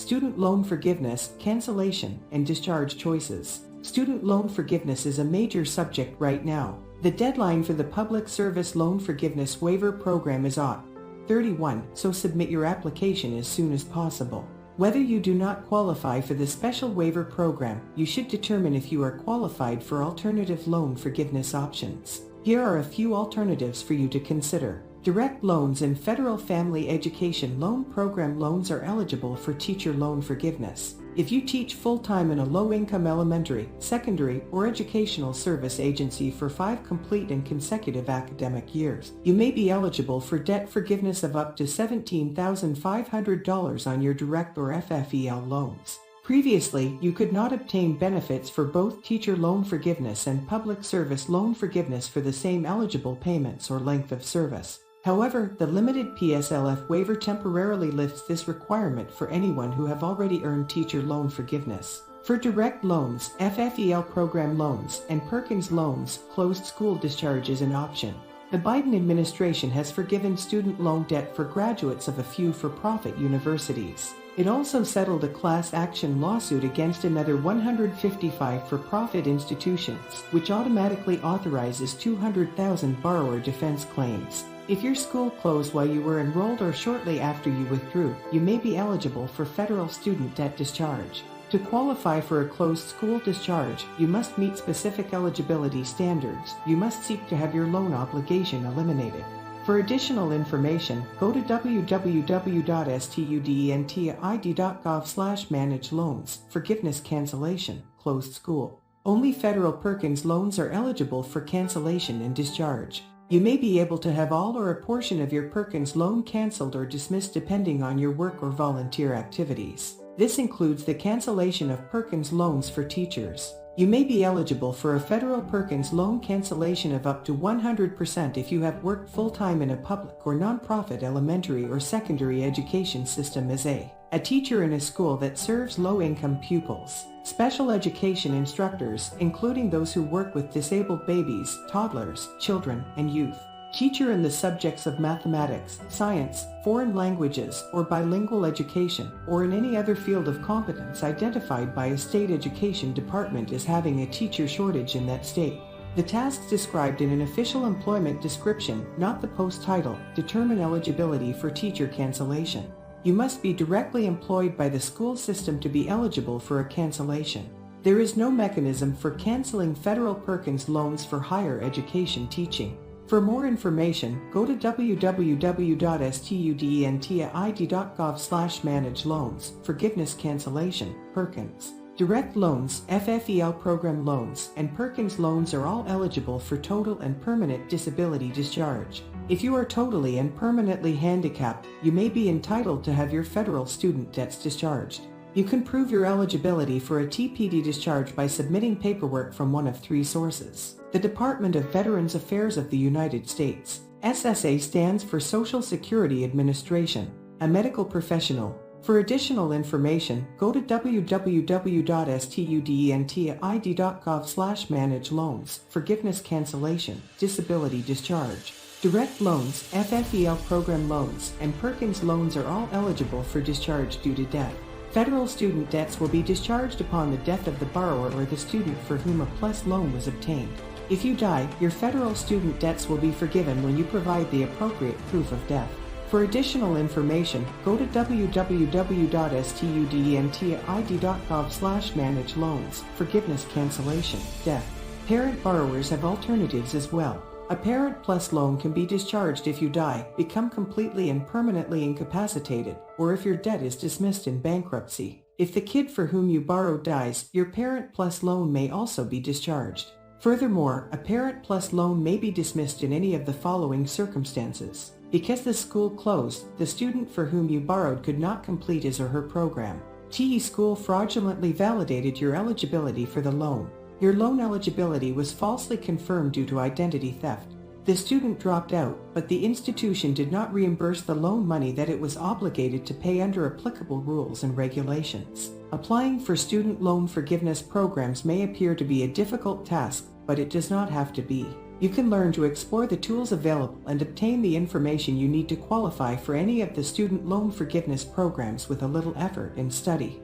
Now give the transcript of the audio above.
Student loan forgiveness, cancellation, and discharge choices. Student loan forgiveness is a major subject right now. The deadline for the Public Service Loan Forgiveness Waiver Program is August 31, so submit your application as soon as possible. Whether you do not qualify for the special waiver program, you should determine if you are qualified for alternative loan forgiveness options. Here are a few alternatives for you to consider. Direct loans and Federal Family Education Loan Program loans are eligible for teacher loan forgiveness. If you teach full-time in a low-income elementary, secondary, or educational service agency for 5 complete and consecutive academic years, you may be eligible for debt forgiveness of up to $17,500 on your direct or FFEL loans. Previously, you could not obtain benefits for both teacher loan forgiveness and public service loan forgiveness for the same eligible payments or length of service. However, the limited PSLF waiver temporarily lifts this requirement for anyone who have already earned teacher loan forgiveness. For direct loans, FFEL program loans, and Perkins loans, closed school discharge is an option. The Biden administration has forgiven student loan debt for graduates of a few for-profit universities. It also settled a class action lawsuit against another 155 for-profit institutions, which automatically authorizes 200,000 borrower defense claims. If your school closed while you were enrolled or shortly after you withdrew, you may be eligible for federal student debt discharge. To qualify for a closed school discharge, you must meet specific eligibility standards. You must seek to have your loan obligation eliminated. For additional information, go to www.studentid.gov/manage loans, forgiveness cancellation, closed school. Only federal Perkins loans are eligible for cancellation and discharge. You may be able to have all or a portion of your Perkins loan canceled or dismissed depending on your work or volunteer activities. This includes the cancellation of Perkins loans for teachers. You may be eligible for a federal Perkins loan cancellation of up to 100% if you have worked full-time in a public or nonprofit elementary or secondary education system as a teacher in a school that serves low-income pupils. Special education instructors, including those who work with disabled babies, toddlers, children, and youth. Teacher in the subjects of mathematics, science, foreign languages, or bilingual education, or in any other field of competence identified by a state education department as having a teacher shortage in that state. The tasks described in an official employment description, not the post title, determine eligibility for teacher cancellation. You must be directly employed by the school system to be eligible for a cancellation. There is no mechanism for canceling federal Perkins loans for higher education teaching. For more information, go to www.studentid.gov/manage loans, forgiveness cancellation, Perkins. Direct loans, FFEL program loans, and Perkins loans are all eligible for total and permanent disability discharge. If you are totally and permanently handicapped, you may be entitled to have your federal student debts discharged. You can prove your eligibility for a TPD discharge by submitting paperwork from one of 3 sources. The Department of Veterans Affairs of the United States. SSA stands for Social Security Administration. A medical professional. For additional information, go to www.studentid.gov/manage loans, forgiveness cancellation, disability discharge. Direct loans, FFEL program loans, and Perkins loans are all eligible for discharge due to death. Federal student debts will be discharged upon the death of the borrower or the student for whom a PLUS loan was obtained. If you die, your federal student debts will be forgiven when you provide the appropriate proof of death. For additional information, go to www.studentid.gov/manage loans, forgiveness cancellation, death. Parent borrowers have alternatives as well. A Parent Plus loan can be discharged if you die, become completely and permanently incapacitated, or if your debt is dismissed in bankruptcy. If the kid for whom you borrowed dies, your Parent Plus loan may also be discharged. Furthermore, a Parent Plus loan may be dismissed in any of the following circumstances. Because the school closed, the student for whom you borrowed could not complete his or her program. TE school fraudulently validated your eligibility for the loan. Your loan eligibility was falsely confirmed due to identity theft. The student dropped out, but the institution did not reimburse the loan money that it was obligated to pay under applicable rules and regulations. Applying for student loan forgiveness programs may appear to be a difficult task, but it does not have to be. You can learn to explore the tools available and obtain the information you need to qualify for any of the student loan forgiveness programs with a little effort and study.